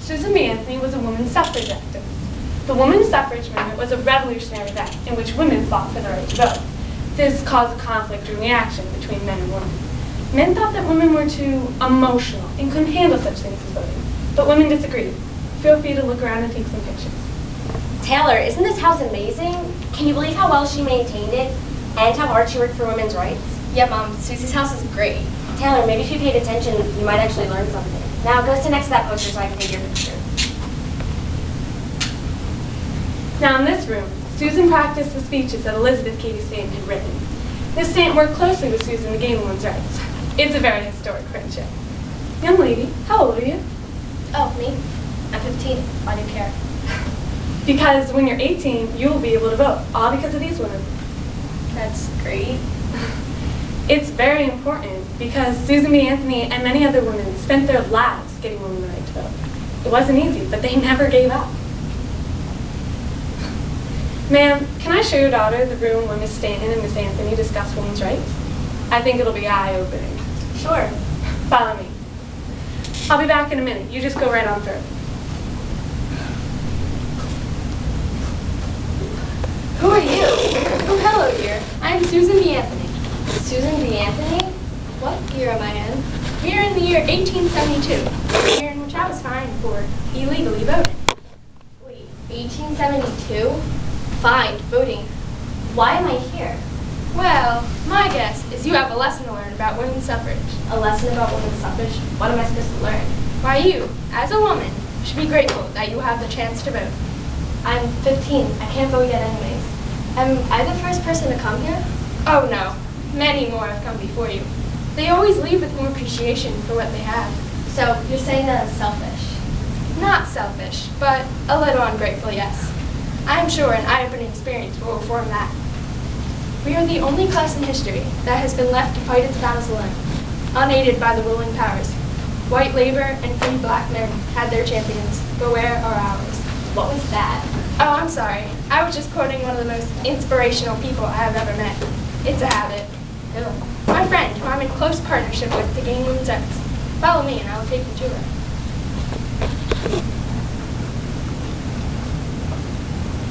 Susan B. Anthony was a women's suffrage activist. The women's suffrage movement was a revolutionary event in which women fought for the right to vote. This caused a conflict and reaction between men and women. Men thought that women were too emotional and couldn't handle such things as voting, but women disagreed. Feel free to look around and take some pictures. Taylor, isn't this house amazing? Can you believe how well she maintained it and how hard she worked for women's rights? Yeah, Mom, Susie's house is great. Taylor, maybe if you paid attention, you might actually learn something. Now go sit next to that poster so I can take your picture. Now in this room, Susan practiced the speeches that Elizabeth Cady Stanton had written. This Stanton worked closely with Susan to gain women's rights. It's a very historic friendship. Young lady, how old are you? Oh, me? I'm 15. Why do you care? Because when you're 18, you will be able to vote, all because of these women. That's great. It's very important because Susan B. Anthony and many other women spent their lives getting women the right to vote. It wasn't easy, but they never gave up. Ma'am, can I show your daughter the room where Miss Stanton and Miss Anthony discuss women's rights? I think it'll be eye-opening. Sure. Follow me. I'll be back in a minute. You just go right on through. Who are you? Oh, hello, dear. I'm Susan B. Anthony. Susan B. Anthony? What year am I in? We are in the year 1872, the year in which I was fined for illegally voting. Wait, 1872? Fined, voting. Why am I here? Well, my guess is you have a lesson to learn about women's suffrage. A lesson about women's suffrage? What am I supposed to learn? Why you, as a woman, should be grateful that you have the chance to vote. I'm 15. I can't vote yet anyways. Am I the first person to come here? Oh no, many more have come before you. They always leave with more appreciation for what they have. So, you're saying that I'm selfish? Not selfish, but a little ungrateful, yes. I am sure an eye-opening experience will reform that. We are the only class in history that has been left to fight its battles alone, unaided by the ruling powers. White labor and free black men had their champions, but where are ours? What was that? Oh, I'm sorry. I was just quoting one of the most inspirational people I have ever met. It's a habit. Who? My friend, who I'm in close partnership with to gain women's rights. Follow me and I will take you to her.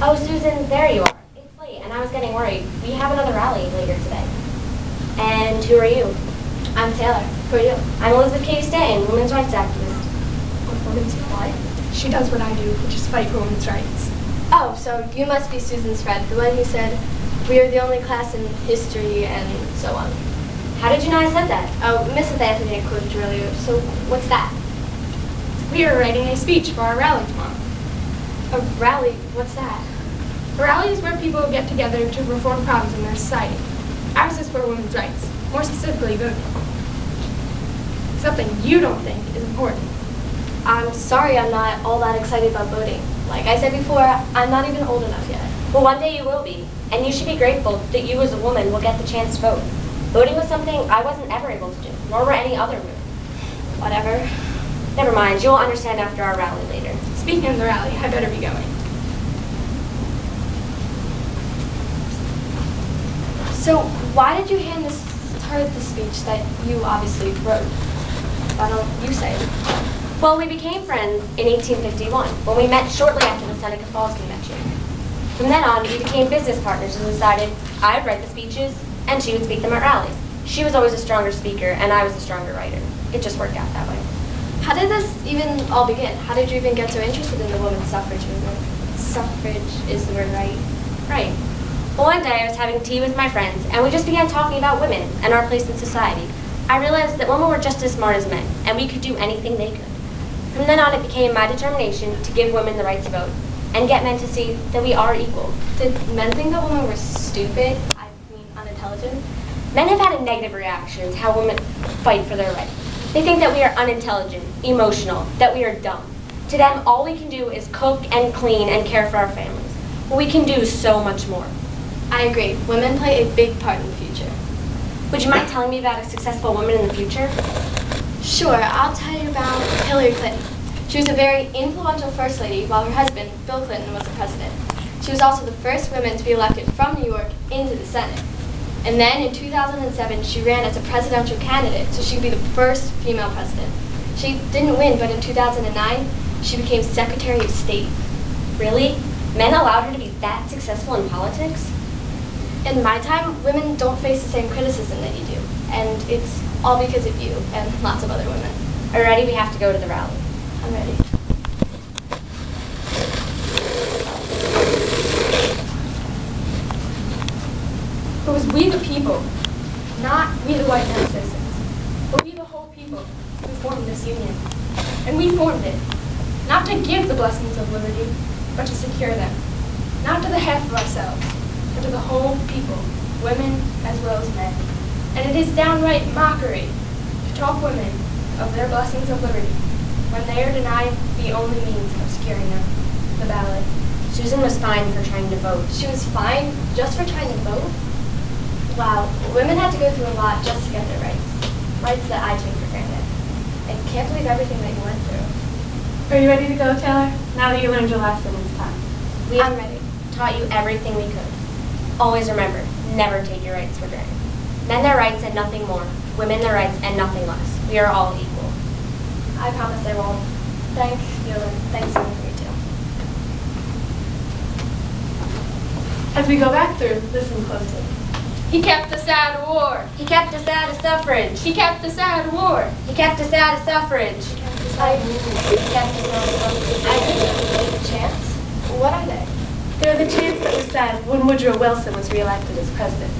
Oh, Susan, there you are. It's late, and I was getting worried. We have another rally later today. And who are you? I'm Taylor. Who are you? I'm Elizabeth Cady Stanton, women's rights activist. Women's what? She does what I do, which is fight for women's rights. Oh, so you must be Susan's friend, the one who said, we are the only class in history and so on. How did you know I said that? Oh, Mrs. Anthony quoted you earlier, so what's that? We are writing a speech for our rally tomorrow. A rally? What's that? A rally is where people get together to reform problems in their society. Ours is for women's rights, more specifically voting. Something you don't think is important. I'm sorry I'm not all that excited about voting. Like I said before, I'm not even old enough yet. Well, one day you will be, and you should be grateful that you as a woman will get the chance to vote. Voting was something I wasn't ever able to do, nor were any other women. Whatever. Never mind, you'll understand after our rally later. Speaking of the rally, I better be going. So why did you hand her the speech that you obviously wrote? Why don't you say it? Well, we became friends in 1851, when we met shortly after the Seneca Falls Convention. From then on, we became business partners and decided I would write the speeches, and she would speak them at rallies. She was always a stronger speaker, and I was a stronger writer. It just worked out that way. How did this even all begin? How did you even get so interested in the women's suffrage movement? Suffrage is the word, right? Right. Well, one day I was having tea with my friends, and we just began talking about women and our place in society. I realized that women were just as smart as men, and we could do anything they could. From then on, it became my determination to give women the right to vote, and get men to see that we are equal. Did men think that women were stupid? I mean, unintelligent? Men have had a negative reaction to how women fight for their rights. They think that we are unintelligent, emotional, that we are dumb. To them, all we can do is cook and clean and care for our families. But we can do so much more. I agree. Women play a big part in the future. Would you mind telling me about a successful woman in the future? Sure, I'll tell you about Hillary Clinton. She was a very influential first lady while her husband, Bill Clinton, was the president. She was also the first woman to be elected from New York into the Senate. And then in 2007, she ran as a presidential candidate, so she'd be the first female president. She didn't win, but in 2009, She became Secretary of State. Really? Men allowed her to be that successful in politics? In my time, women don't face the same criticism that you do. And it's all because of you and lots of other women. Are you ready? We have to go to the rally. I'm ready. It was we the people, not we the white man citizens, but we the whole people who formed this union. And we formed it, not to give the blessings of liberty, but to secure them. Not to the half of ourselves, but to the whole people, women as well as men. And it is downright mockery to talk women of their blessings of liberty when they are denied the only means of securing them, the ballot. Susan was fined for trying to vote. She was fined just for trying to vote? Wow, women had to go through a lot just to get their rights. Rights that I take for granted. I can't believe everything that you went through. Are you ready to go, Taylor? Now that you learned your lesson, it's time. I'm ready. Taught you everything we could. Always remember, never take your rights for granted. Men their rights and nothing more. Women their rights and nothing less. We are all equal. I promise I won't. Thanks, you, and thanks for me too. As we go back through, listen closely. He kept us out of war. He kept us out of suffrage. He kept us out of war. He kept us out of suffrage. I Kept us out of suffrage. didn't chance. What are they? They were the chants that were said when Woodrow Wilson was reelected as president.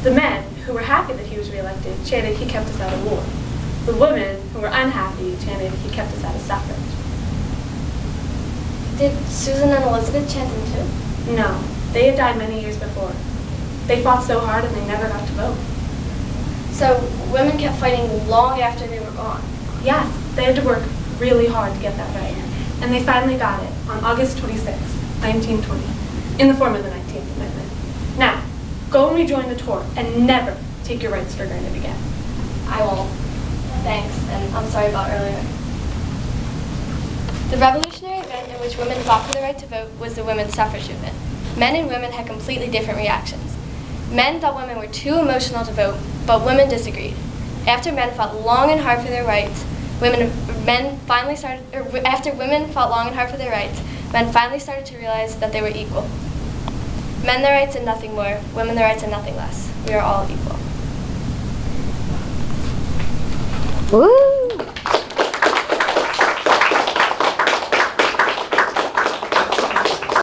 The men, who were happy that he was reelected, chanted, "He kept us out of war." The women, who were unhappy, chanted, "He kept us out of suffrage." Did Susan and Elizabeth chant them too? No, they had died many years before. They fought so hard and they never got to vote. So women kept fighting long after they were gone. Yes, they had to work really hard to get that right. And they finally got it on August 26, 1920, in the form of the 19th Amendment. Now, go and rejoin the tour and never take your rights for granted again. I won't. Thanks, and I'm sorry about earlier. The revolutionary event in which women fought for the right to vote was the women's suffrage movement. Men and women had completely different reactions. Men thought women were too emotional to vote, but women disagreed. After men fought long and hard for their rights, men finally started to realize that they were equal. Men their rights and nothing more, women their rights and nothing less. We are all equal. Woo!